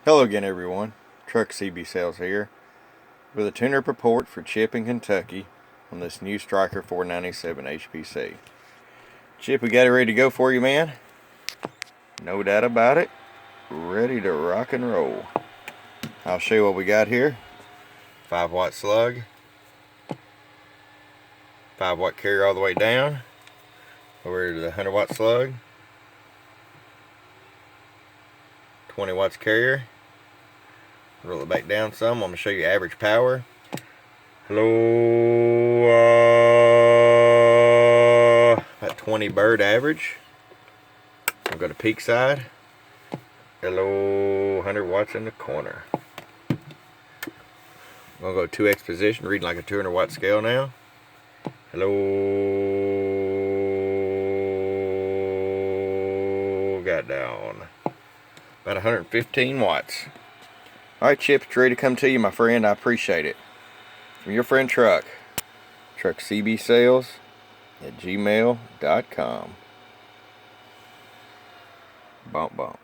Hello again, everyone. Truck CB Sales here with a tune-up report for Chip in Kentucky on this new Stryker 497 HPC. Chip, we got it ready to go for you, man. No doubt about it. Ready to rock and roll. I'll show you what we got here. 5-watt slug, 5-watt carrier all the way down over to the 100-watt slug, 20 watts carrier. Roll it back down some. I'm going to show you average power. Hello, about 20 bird average. I'll go to peak side. Hello, 100 watts in the corner. I'm going to go 2x position, reading like a 200 watt scale now. Hello, got down. About 115 watts. Alright, Chip, it's ready to come to you, my friend. I appreciate it. From your friend Truck CBSales@gmail.com. Bump, bump.